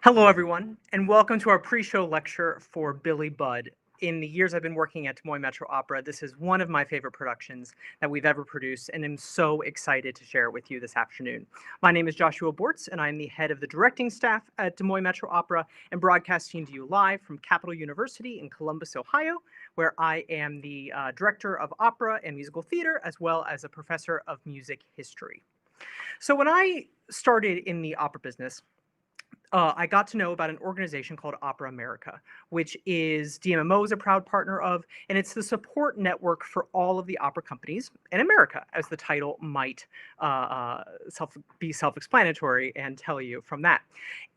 Hello, everyone, and welcome to our pre-show lecture for Billy Budd. In the years I've been working at Des Moines Metro Opera, this is one of my favorite productions that we've ever produced, and I'm so excited to share it with you this afternoon. My name is Joshua Borths, and I'm the head of the directing staff at Des Moines Metro Opera and broadcasting to you live from Capital University in Columbus, Ohio, where I am the director of opera and musical theater, as well as a professor of music history. So when I started in the opera business, I got to know about an organization called Opera America, which is DMMO is a proud partner of, and it's the support network for all of the opera companies in America, as the title might be self-explanatory and tell you from that.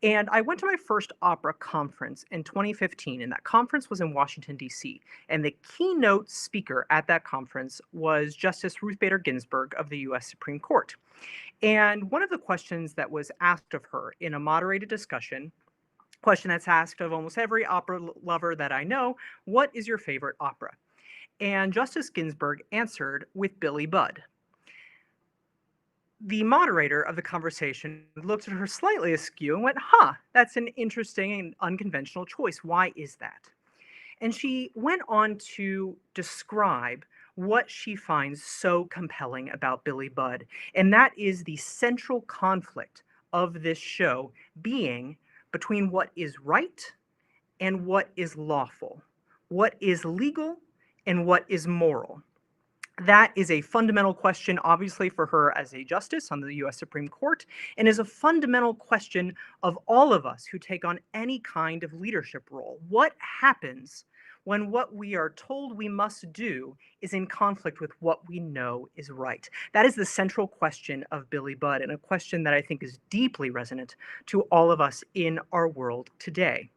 And I went to my first opera conference in 2015, and that conference was in Washington, D.C. And the keynote speaker at that conference was Justice Ruth Bader Ginsburg of the U.S. Supreme Court. And one of the questions that was asked of her in a moderated discussion, question that's asked of almost every opera lover that I know, what is your favorite opera? And Justice Ginsburg answered with Billy Budd. The moderator of the conversation looked at her slightly askew and went, that's an interesting and unconventional choice. Why is that? And she went on to describe what she finds so compelling about Billy Budd, and that is the central conflict of this show being between what is right and what is lawful, what is legal and what is moral. That is a fundamental question, obviously, for her as a justice on the U.S. Supreme Court, and is a fundamental question of all of us who take on any kind of leadership role. What happens when what we are told we must do is in conflict with what we know is right? That is the central question of Billy Budd, and a question that I think is deeply resonant to all of us in our world today.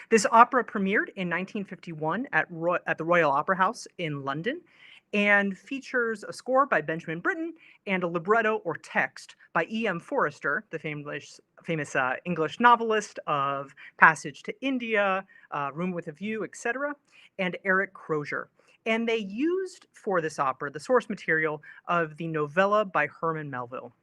This opera premiered in 1951 at the Royal Opera House in London, and features a score by Benjamin Britten and a libretto or text by E.M. Forrester, the famous English novelist of Passage to India, Room with a View, etc., and Eric Crozier. And they used for this opera the source material of the novella by Herman Melville.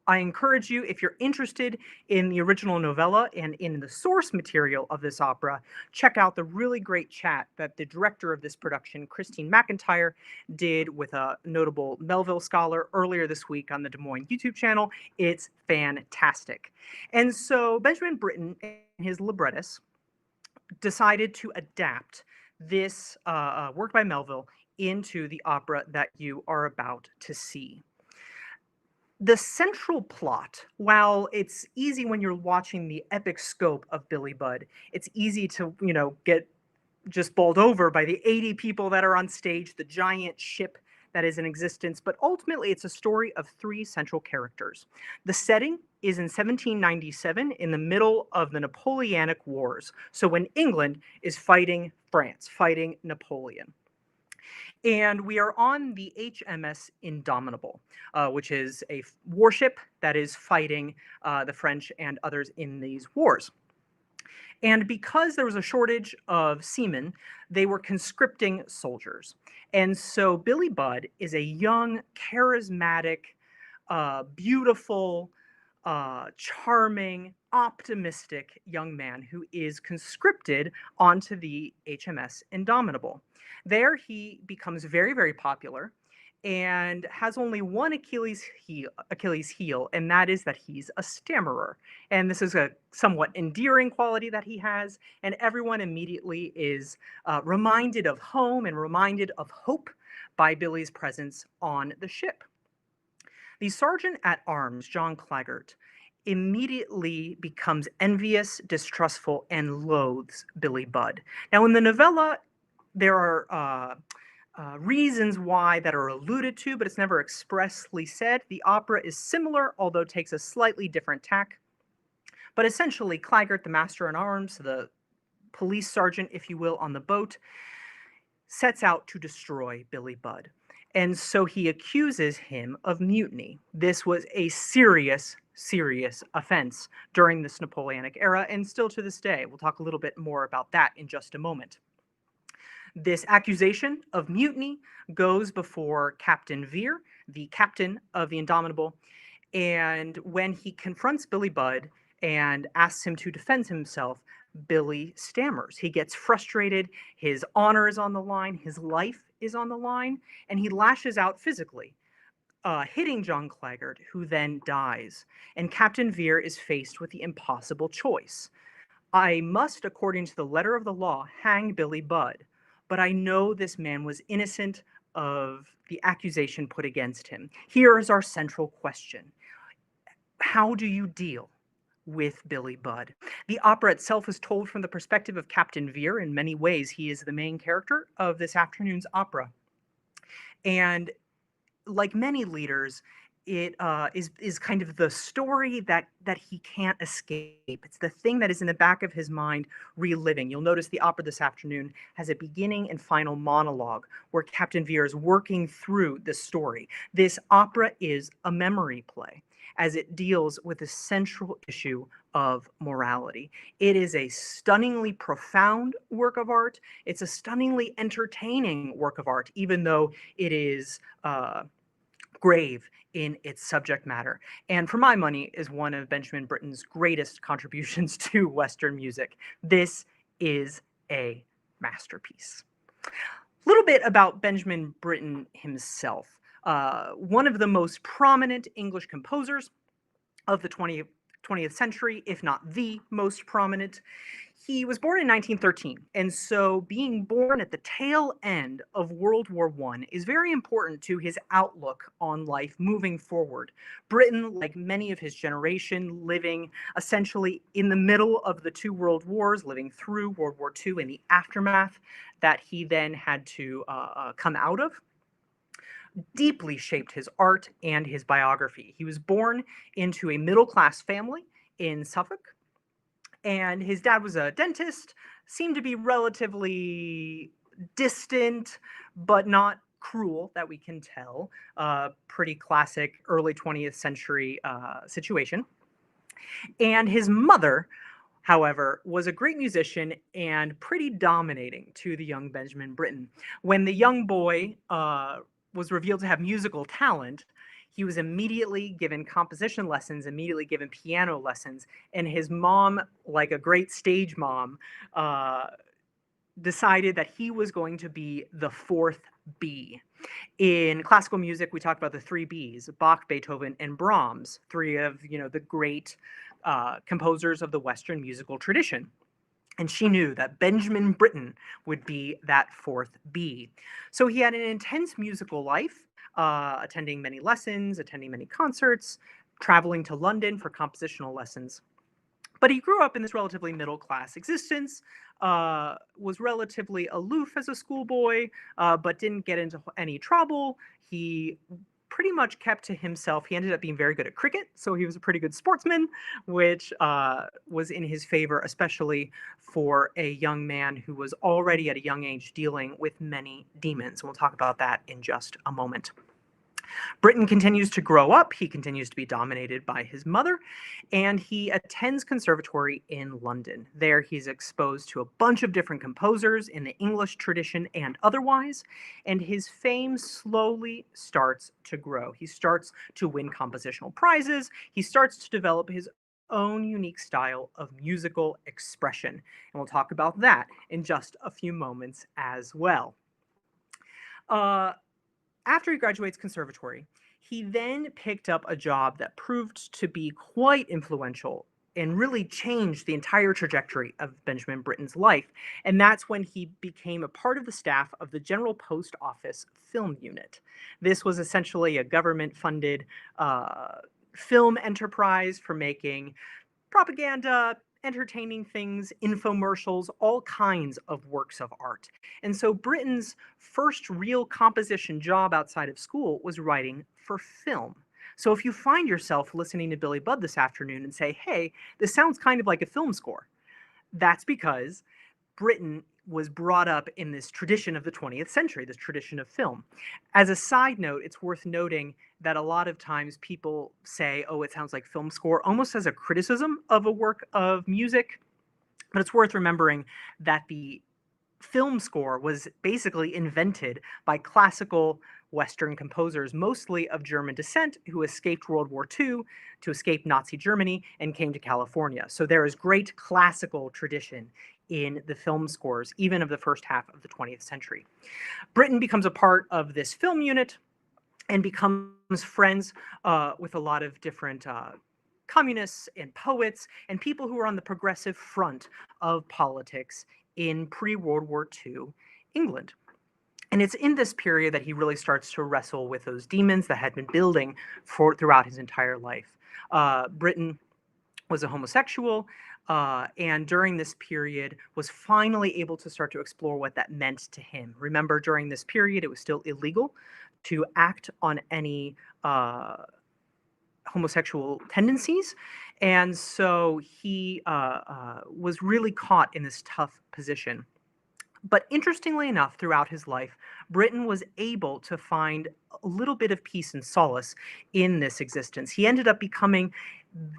I encourage you, if you're interested in the original novella and in the source material of this opera, check out the really great chat that the director of this production, Christine McIntyre, did with a notable Melville scholar earlier this week on the Des Moines YouTube channel. It's fantastic. And so Benjamin Britten and his librettist decided to adapt this work by Melville into the opera that you are about to see. The central plot, while it's easy when you're watching the epic scope of Billy Budd, it's easy to, get just bowled over by the 80 people that are on stage, the giant ship that is in existence, but ultimately it's a story of three central characters. The setting is in 1797 in the middle of the Napoleonic Wars, so when England is fighting France, fighting Napoleon. And we are on the HMS Indomitable, which is a warship that is fighting the French and others in these wars. And because there was a shortage of seamen, they were conscripting soldiers. And so Billy Budd is a young, charismatic, beautiful, charming, optimistic young man who is conscripted onto the HMS Indomitable. There he becomes very, very popular and has only one Achilles heel, and that is that he's a stammerer. And this is a somewhat endearing quality that he has, and everyone immediately is reminded of home and reminded of hope by Billy's presence on the ship. The sergeant at arms, John Claggart, immediately becomes envious, distrustful, and loathes Billy Budd. Now, in the novella, there are reasons why that are alluded to, but it's never expressly said. The opera is similar, although takes a slightly different tack. But essentially, Claggart, the master in arms, the police sergeant, if you will, on the boat, sets out to destroy Billy Budd. And so he accuses him of mutiny. This was a serious, serious offense during this Napoleonic era, and still to this day. We'll talk a little bit more about that in just a moment. This accusation of mutiny goes before Captain Vere, the captain of the Indomitable, and when he confronts Billy Budd and asks him to defend himself, Billy stammers. He gets frustrated. His honor is on the line. His life is on the line. And he lashes out physically, hitting John Claggart, who then dies. And Captain Vere is faced with the impossible choice. I must, according to the letter of the law, hang Billy Budd, but I know this man was innocent of the accusation put against him. Here is our central question. How do you deal with Billy Budd? The opera itself is told from the perspective of Captain Vere. In many ways, he is the main character of this afternoon's opera. And like many leaders, it is kind of the story that he can't escape. It's the thing that is in the back of his mind, reliving. You'll notice the opera this afternoon has a beginning and final monologue where Captain Vere is working through the story. This opera is a memory play, as it deals with the central issue of morality. It is a stunningly profound work of art. It's a stunningly entertaining work of art, even though it is grave in its subject matter. And for my money, is one of Benjamin Britten's greatest contributions to Western music. This is a masterpiece. A little bit about Benjamin Britten himself. One of the most prominent English composers of the 20th century, if not the most prominent. He was born in 1913, and so being born at the tail end of World War I is very important to his outlook on life moving forward. Britten, like many of his generation, living essentially in the middle of the two world wars, living through World War II and the aftermath that he then had to come out of, deeply shaped his art and his biography. He was born into a middle-class family in Suffolk, and his dad was a dentist, seemed to be relatively distant, but not cruel, that we can tell. Pretty classic early 20th century situation. And his mother, however, was a great musician and pretty dominating to the young Benjamin Britten. When the young boy was revealed to have musical talent, he was immediately given composition lessons, immediately given piano lessons, and his mom, like a great stage mom, decided that he was going to be the fourth B. In classical music, we talk about the three Bs: Bach, Beethoven, and Brahms, three of the great composers of the Western musical tradition. And she knew that Benjamin Britten would be that fourth B. So he had an intense musical life, attending many lessons, attending many concerts, traveling to London for compositional lessons. But he grew up in this relatively middle-class existence, was relatively aloof as a schoolboy, but didn't get into any trouble. He pretty much kept to himself. He ended up being very good at cricket, so he was a pretty good sportsman, which was in his favor, especially for a young man who was already at a young age dealing with many demons. We'll talk about that in just a moment. Britten continues to grow up. He continues to be dominated by his mother, and he attends conservatory in London. There, he's exposed to a bunch of different composers in the English tradition and otherwise, and his fame slowly starts to grow. He starts to win compositional prizes. He starts to develop his own unique style of musical expression, and we'll talk about that in just a few moments as well. After he graduates conservatory, he then picked up a job that proved to be quite influential and really changed the entire trajectory of Benjamin Britten's life. And that's when he became a part of the staff of the General Post Office Film Unit. This was essentially a government-funded film enterprise for making propaganda, entertaining things, infomercials, all kinds of works of art. And so Britten's first real composition job outside of school was writing for film. So if you find yourself listening to Billy Budd this afternoon and say, hey, this sounds kind of like a film score, that's because Britten was brought up in this tradition of the 20th century, this tradition of film. As a side note, it's worth noting that a lot of times people say, oh, it sounds like film score, almost as a criticism of a work of music. But it's worth remembering that the film score was basically invented by classical Western composers, mostly of German descent, who escaped World War II to escape Nazi Germany and came to California. So there is great classical tradition in the film scores, even of the first half of the 20th century. Britten becomes a part of this film unit and becomes friends with a lot of different communists and poets and people who are on the progressive front of politics in pre-World War II England. And it's in this period that he really starts to wrestle with those demons that had been building throughout his entire life. Britten was a homosexual, and during this period was finally able to start to explore what that meant to him. Remember, during this period, it was still illegal to act on any homosexual tendencies, and so he was really caught in this tough position. But interestingly enough, throughout his life, Britten was able to find a little bit of peace and solace in this existence. He ended up becoming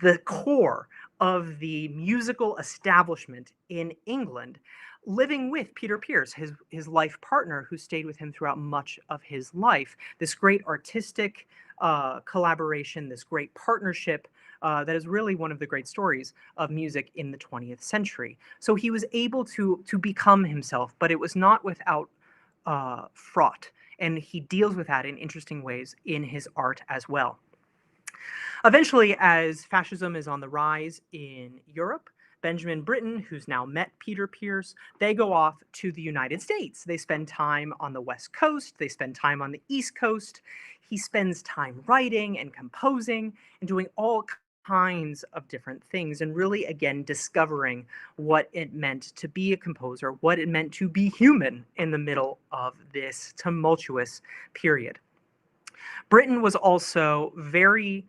the core of the musical establishment in England, living with Peter Pierce, his life partner, who stayed with him throughout much of his life. This great artistic collaboration, this great partnership that is really one of the great stories of music in the 20th century. So he was able to become himself, but it was not without fraught, and he deals with that in interesting ways in his art as well. Eventually, as fascism is on the rise in Europe, Benjamin Britten, who's now met Peter Pierce, they go off to the United States. They spend time on the West Coast, they spend time on the East Coast. He spends time writing and composing and doing all kinds of different things, and really, again, discovering what it meant to be a composer, what it meant to be human in the middle of this tumultuous period. Britten was also very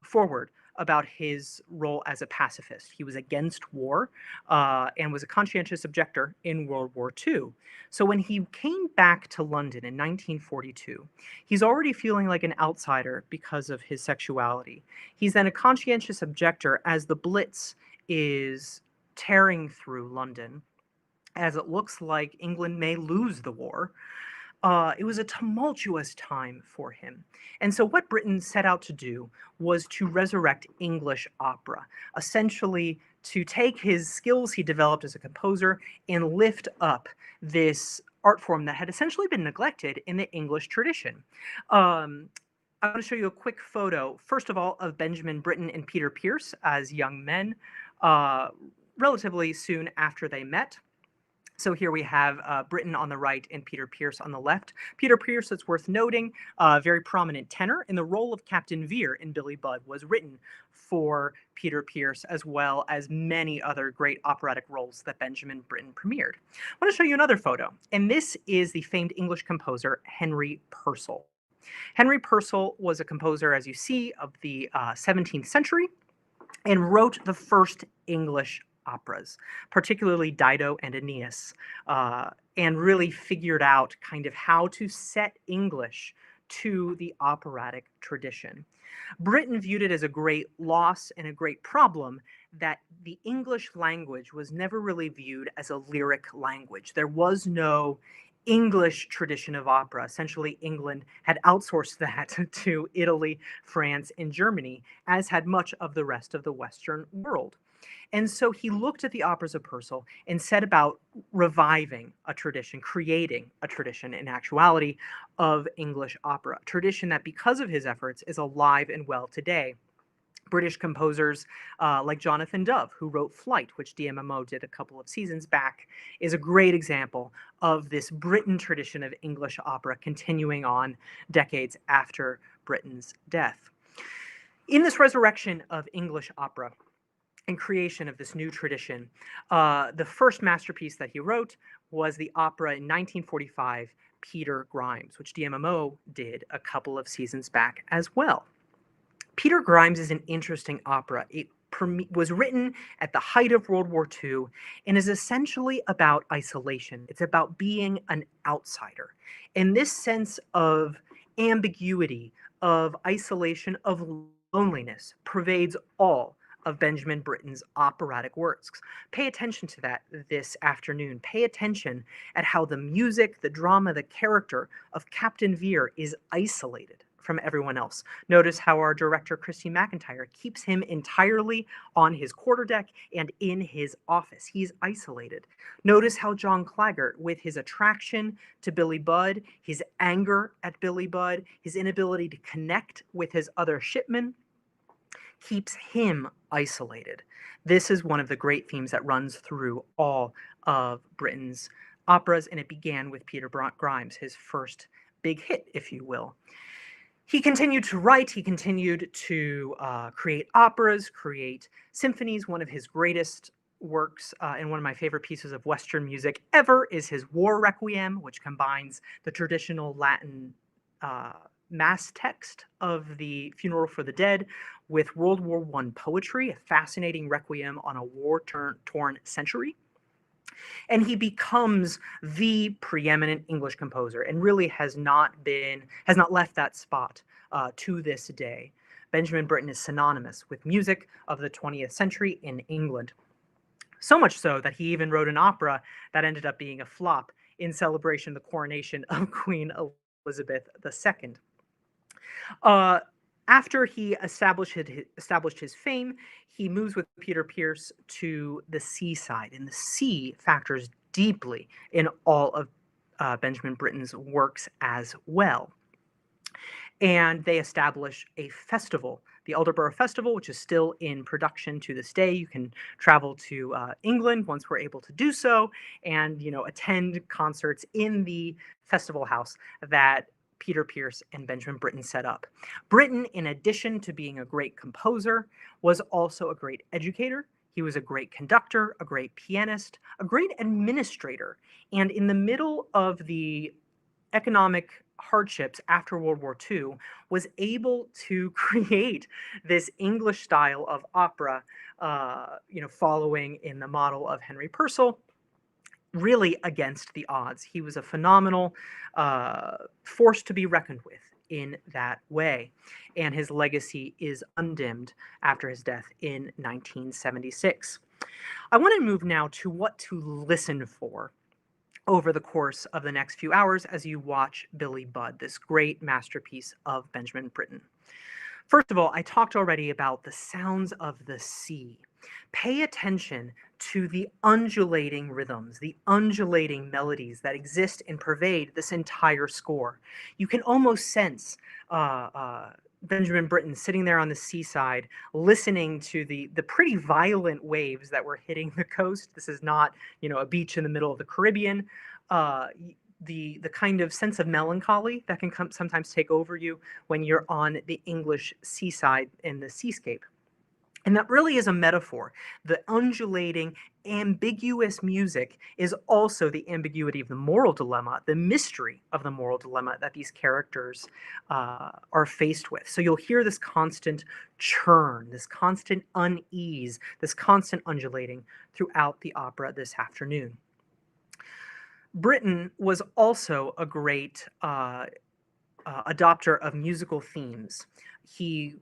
forward about his role as a pacifist. He was against war and was a conscientious objector in World War II. So when he came back to London in 1942, he's already feeling like an outsider because of his sexuality. He's then a conscientious objector as the Blitz is tearing through London, as it looks like England may lose the war. It was a tumultuous time for him. And so, what Britten set out to do was to resurrect English opera, essentially to take his skills he developed as a composer and lift up this art form that had essentially been neglected in the English tradition. I want to show you a quick photo, first of all, of Benjamin Britten and Peter Pierce as young men, uh, relatively soon after they met. So here we have Britten on the right and Peter Pierce on the left. Peter Pierce, it's worth noting, very prominent tenor, and the role of Captain Vere in Billy Budd was written for Peter Pierce, as well as many other great operatic roles that Benjamin Britten premiered. I want to show you another photo, and this is the famed English composer Henry Purcell. Henry Purcell was a composer, as you see, of the 17th century, and wrote the first English operas, particularly Dido and Aeneas, and really figured out kind of how to set English to the operatic tradition. Britten viewed it as a great loss and a great problem that the English language was never really viewed as a lyric language. There was no English tradition of opera. Essentially, England had outsourced that to Italy, France, and Germany, as had much of the rest of the Western world. And so he looked at the operas of Purcell and set about reviving a tradition, creating a tradition in actuality of English opera, a tradition that, because of his efforts, is alive and well today. British composers like Jonathan Dove, who wrote Flight, which DMMO did a couple of seasons back, is a great example of this Britten tradition of English opera continuing on decades after Britten's death. In this resurrection of English opera, and creation of this new tradition. The first masterpiece that he wrote was the opera in 1945, Peter Grimes, which DMMO did a couple of seasons back as well. Peter Grimes is an interesting opera. It was written at the height of World War II and is essentially about isolation. It's about being an outsider. And this sense of ambiguity, of isolation, of loneliness pervades all of Benjamin Britten's operatic works. Pay attention to that this afternoon. Pay attention at how the music, the drama, the character of Captain Vere is isolated from everyone else. Notice how our director, Christy McIntyre, keeps him entirely on his quarterdeck and in his office. He's isolated. Notice how John Claggart, with his attraction to Billy Budd, his anger at Billy Budd, his inability to connect with his other shipmen, keeps him isolated. This is one of the great themes that runs through all of Britten's operas, and it began with Peter Grimes, his first big hit, if you will. He continued to write, he continued to create operas, create symphonies. One of his greatest works and one of my favorite pieces of Western music ever is his War Requiem, which combines the traditional Latin mass text of the Funeral for the Dead with World War I poetry, a fascinating requiem on a war-torn century. And he becomes the preeminent English composer and really has not left that spot to this day. Benjamin Britten is synonymous with music of the 20th century in England. So much so that he even wrote an opera that ended up being a flop in celebration of the coronation of Queen Elizabeth II. After he established his fame, he moves with Peter Pierce to the seaside, and the sea factors deeply in all of Benjamin Britten's works as well. And they establish a festival, the Alderborough Festival, which is still in production to this day. You can travel to England once we're able to do so, and attend concerts in the festival house that Peter Pierce and Benjamin Britten set up. Britten, in addition to being a great composer, was also a great educator. He was a great conductor, a great pianist, a great administrator. And in the middle of the economic hardships after World War II, was able to create this English style of opera, following in the model of Henry Purcell, really against the odds. He was a phenomenal force to be reckoned with in that way. And his legacy is undimmed after his death in 1976. I want to move now to what to listen for over the course of the next few hours as you watch Billy Budd, this great masterpiece of Benjamin Britten. First of all, I talked already about the sounds of the sea. Pay attention to the undulating rhythms, the undulating melodies that exist and pervade this entire score. You can almost sense Benjamin Britten sitting there on the seaside, listening to the pretty violent waves that were hitting the coast. This is not, a beach in the middle of the Caribbean. The kind of sense of melancholy that can sometimes take over you when you're on the English seaside in the seascape. And that really is a metaphor. The undulating, ambiguous music is also the ambiguity of the moral dilemma, the mystery of the moral dilemma that these characters are faced with. So you'll hear this constant churn, this constant unease, this constant undulating throughout the opera this afternoon. Britten was also a great adopter of musical themes. He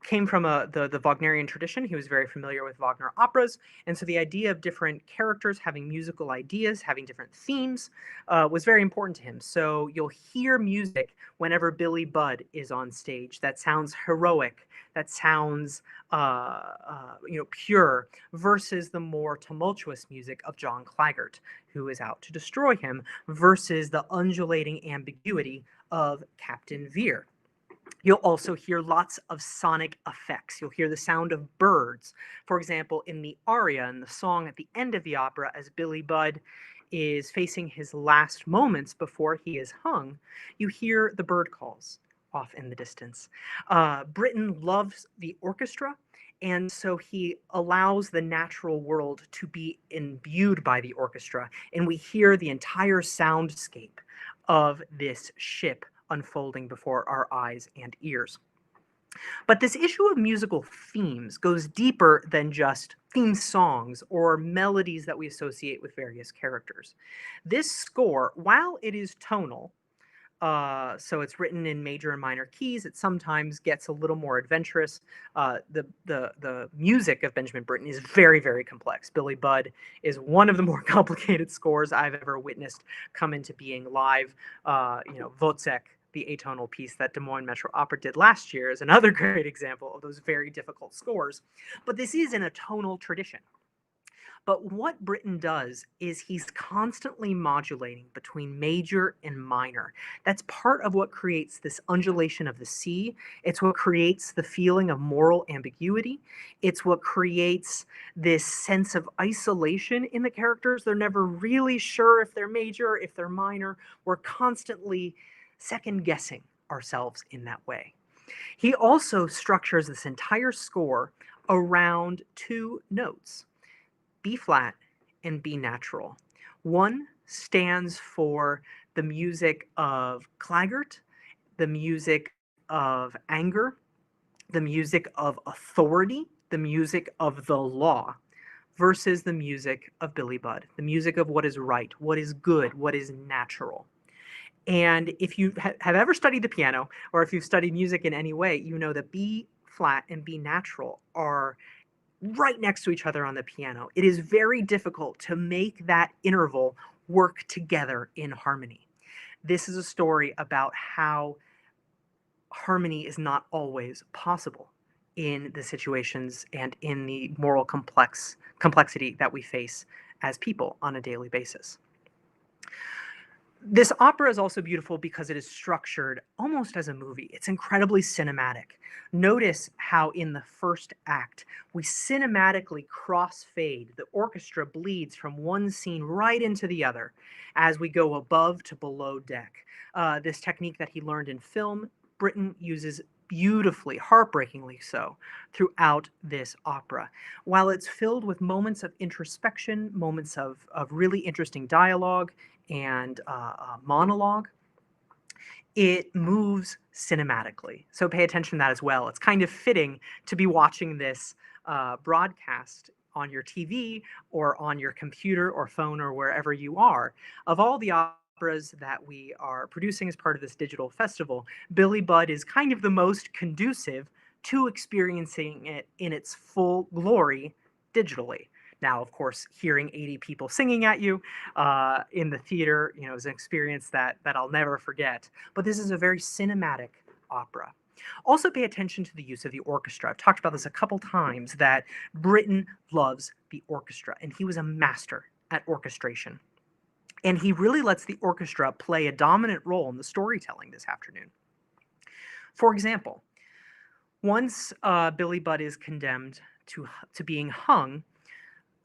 came from the Wagnerian tradition. He was very familiar with Wagner operas, and so the idea of different characters having musical ideas, having different themes, was very important to him. So you'll hear music whenever Billy Budd is on stage that sounds heroic, that sounds pure, versus the more tumultuous music of John Claggart, who is out to destroy him, versus the undulating ambiguity of Captain Vere. You'll also hear lots of sonic effects. You'll hear the sound of birds. For example, in the aria, in the song at the end of the opera, as Billy Budd is facing his last moments before he is hung, you hear the bird calls off in the distance. Britten loves the orchestra, and so he allows the natural world to be imbued by the orchestra, and we hear the entire soundscape of this ship unfolding before our eyes and ears. But this issue of musical themes goes deeper than just theme songs or melodies that we associate with various characters. This score, while it is tonal, So it's written in major and minor keys. It sometimes gets a little more adventurous. The music of Benjamin Britten is very, very complex. Billy Budd is one of the more complicated scores I've ever witnessed come into being live. Wozzeck, the atonal piece that Des Moines Metro Opera did last year, is another great example of those very difficult scores. But this is in a tonal tradition. But what Britten does is he's constantly modulating between major and minor. That's part of what creates this undulation of the sea. It's what creates the feeling of moral ambiguity. It's what creates this sense of isolation in the characters. They're never really sure if they're major, if they're minor. We're constantly second guessing ourselves in that way. He also structures this entire score around two notes: B flat and B natural. One stands for the music of Claggart, the music of anger, the music of authority, the music of the law, versus the music of Billy Budd, the music of what is right, what is good, what is natural. And if you have ever studied the piano, or if you've studied music in any way, you know that B flat and B natural are right next to each other on the piano. It is very difficult to make that interval work together in harmony. This is a story about how harmony is not always possible in the situations and in the moral complexity that we face as people on a daily basis. This opera is also beautiful because it is structured almost as a movie. It's incredibly cinematic. Notice how in the first act, we cinematically crossfade. The orchestra bleeds from one scene right into the other as we go above to below deck. This technique that he learned in film, Britten uses beautifully, heartbreakingly so, throughout this opera. While it's filled with moments of introspection, moments of really interesting dialogue, and monologue, it moves cinematically. So pay attention to that as well. It's kind of fitting to be watching this broadcast on your TV or on your computer or phone or wherever you are. Of all the operas that we are producing as part of this digital festival, Billy Budd is kind of the most conducive to experiencing it in its full glory digitally. Now, of course, hearing 80 people singing at you in the theater, is an experience that I'll never forget. But this is a very cinematic opera. Also, pay attention to the use of the orchestra. I've talked about this a couple times, that Britten loves the orchestra, and he was a master at orchestration. And he really lets the orchestra play a dominant role in the storytelling this afternoon. For example, once Billy Budd is condemned to being hung,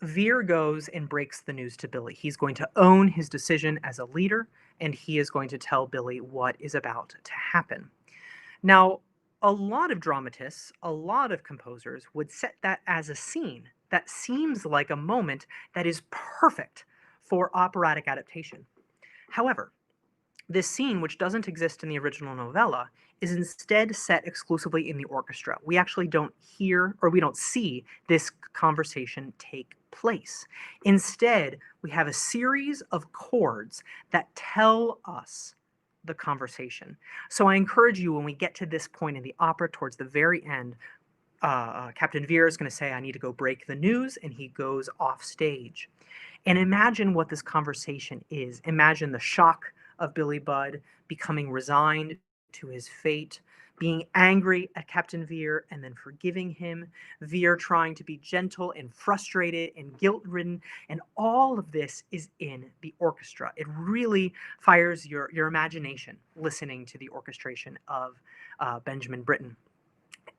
Veer goes and breaks the news to Billy. He's going to own his decision as a leader, and he is going to tell Billy what is about to happen. Now, a lot of dramatists, a lot of composers would set that as a scene that seems like a moment that is perfect for operatic adaptation. However, this scene, which doesn't exist in the original novella, is instead set exclusively in the orchestra. We actually don't hear, or we don't see, this conversation take place. Instead, we have a series of chords that tell us the conversation. So I encourage you, when we get to this point in the opera, towards the very end, Captain Veer is going to say, "I need to go break the news," and he goes off stage. And imagine what this conversation is. Imagine the shock of Billy Budd becoming resigned to his fate, being angry at Captain Veer and then forgiving him, Veer trying to be gentle and frustrated and guilt-ridden, and all of this is in the orchestra. It really fires your imagination listening to the orchestration of Benjamin Britten.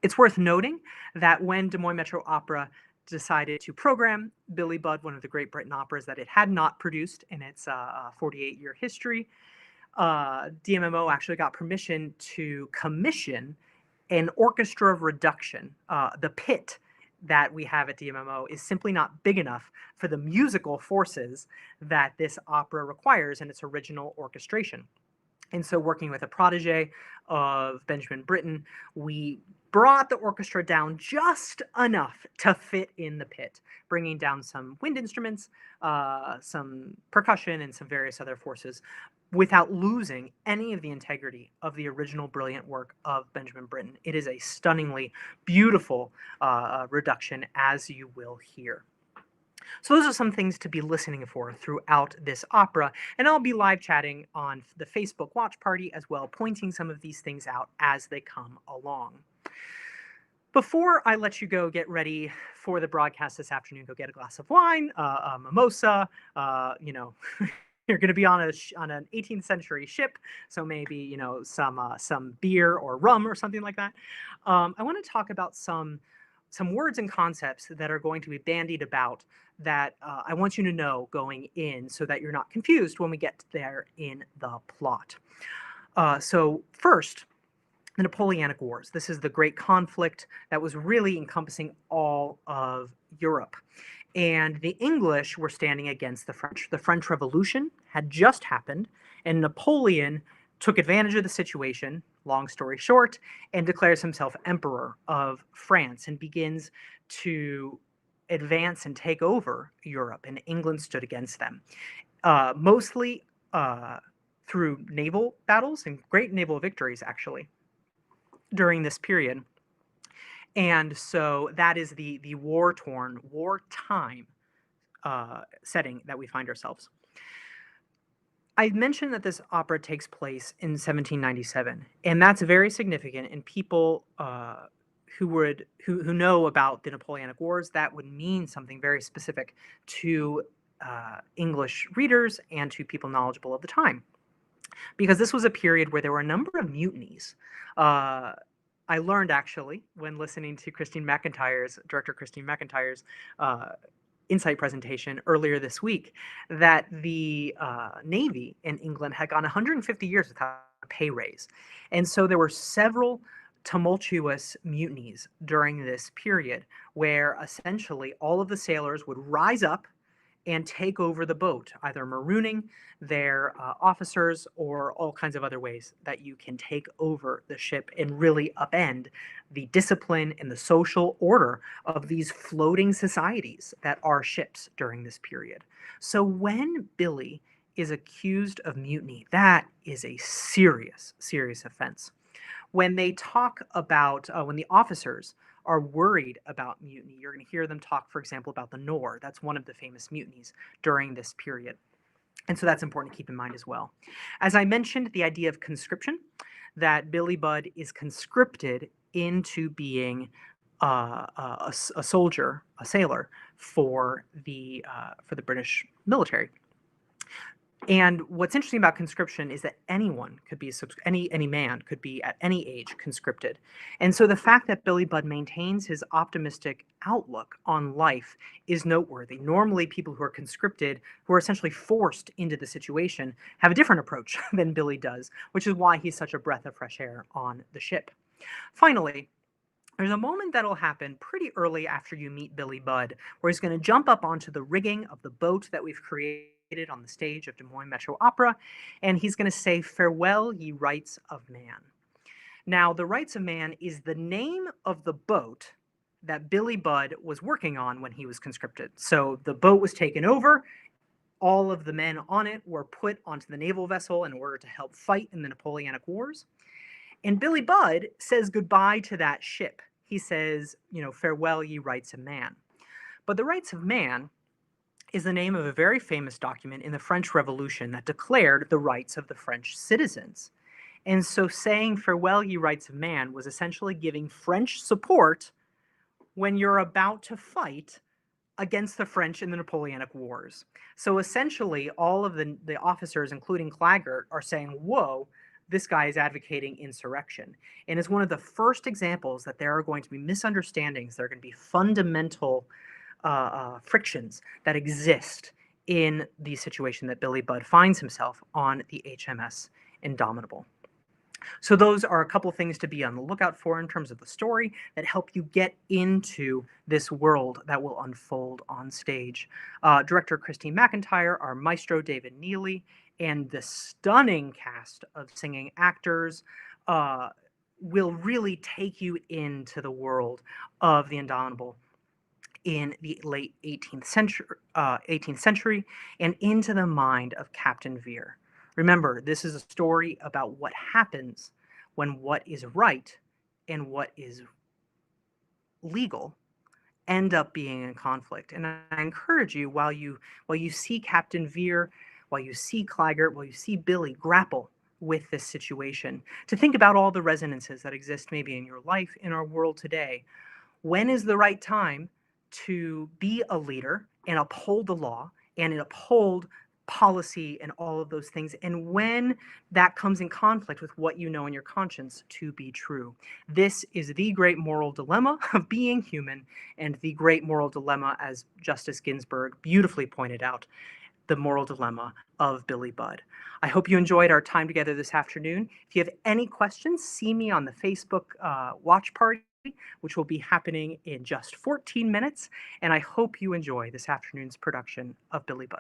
It's worth noting that when Des Moines Metro Opera decided to program Billy Budd, one of the great Britten operas that it had not produced in its 48-year history, DMMO actually got permission to commission an orchestra of reduction. The pit that we have at DMMO is simply not big enough for the musical forces that this opera requires in its original orchestration. And so, working with a protege of Benjamin Britten, we brought the orchestra down just enough to fit in the pit, bringing down some wind instruments, some percussion, and some various other forces. without losing any of the integrity of the original brilliant work of Benjamin Britten. It is a stunningly beautiful reduction, as you will hear. So those are some things to be listening for throughout this opera, and I'll be live chatting on the Facebook watch party as well, pointing some of these things out as they come along. Before I let you go get ready for the broadcast this afternoon, go get a glass of wine, a mimosa, you're going to be on an 18th century ship, so maybe some beer or rum or something like that. I want to talk about some words and concepts that are going to be bandied about that I want you to know going in, so that you're not confused when we get there in the plot. So first, the Napoleonic Wars. This is the great conflict that was really encompassing all of Europe. And the English were standing against the French. The French Revolution had just happened, and Napoleon took advantage of the situation, long story short, and declares himself Emperor of France and begins to advance and take over Europe, and England stood against them. Mostly through naval battles and great naval victories, actually, during this period. And so that is the war-torn, wartime setting that we find ourselves. I mentioned that this opera takes place in 1797, and that's very significant. And people who know about the Napoleonic Wars, that would mean something very specific to English readers and to people knowledgeable of the time, because this was a period where there were a number of mutinies. I learned, actually, when listening to director Christine McIntyre's insight presentation earlier this week, that the Navy in England had gone 150 years without a pay raise. And so there were several tumultuous mutinies during this period, where essentially all of the sailors would rise up and take over the boat, either marooning their officers or all kinds of other ways that you can take over the ship and really upend the discipline and the social order of these floating societies that are ships during this period. So when Billy is accused of mutiny, that is a serious, serious offense. When they talk about, when the officers are worried about mutiny, you're going to hear them talk, for example, about the Nore. That's one of the famous mutinies during this period. And so that's important to keep in mind as well. As I mentioned, the idea of conscription, that Billy Budd is conscripted into being a soldier, a sailor for the British military. And what's interesting about conscription is that anyone could be any man could be at any age conscripted. And so the fact that Billy Budd maintains his optimistic outlook on life is noteworthy. Normally, people who are conscripted, who are essentially forced into the situation, have a different approach than Billy does, which is why he's such a breath of fresh air on the ship. Finally, there's a moment that'll happen pretty early after you meet Billy Budd, where he's going to jump up onto the rigging of the boat that we've created on the stage of Des Moines Metro Opera, and he's going to say, "Farewell, ye rights of man." Now, the Rights of Man is the name of the boat that Billy Budd was working on when he was conscripted. So the boat was taken over. All of the men on it were put onto the naval vessel in order to help fight in the Napoleonic Wars. And Billy Budd says goodbye to that ship. He says, "Farewell, ye rights of man." But the Rights of Man is the name of a very famous document in the French Revolution that declared the rights of the French citizens. And so saying "Farewell, ye rights of man" was essentially giving French support when you're about to fight against the French in the Napoleonic Wars. So essentially, all of the officers, including Claggart, are saying, whoa, this guy is advocating insurrection. And it's one of the first examples that there are going to be misunderstandings. There are going to be fundamental frictions that exist in the situation that Billy Budd finds himself on the HMS Indomitable. So those are a couple things to be on the lookout for in terms of the story that help you get into this world that will unfold on stage. Director Christine McIntyre, our maestro David Neely, and the stunning cast of singing actors will really take you into the world of the Indomitable in the late 18th century and into the mind of Captain Vere. Remember, this is a story about what happens when what is right and what is legal end up being in conflict. And I encourage you, while you see Captain Veer, while you see Claggart, while you see Billy grapple with this situation, to think about all the resonances that exist maybe in your life, in our world today. When is the right time to be a leader and uphold the law and uphold policy and all of those things, and when that comes in conflict with what you know in your conscience to be true? This is the great moral dilemma of being human, and the great moral dilemma, as Justice Ginsburg beautifully pointed out, the moral dilemma of Billy Budd. I hope you enjoyed our time together this afternoon. If you have any questions, see me on the Facebook watch party, which will be happening in just 14 minutes. And I hope you enjoy this afternoon's production of Billy Budd.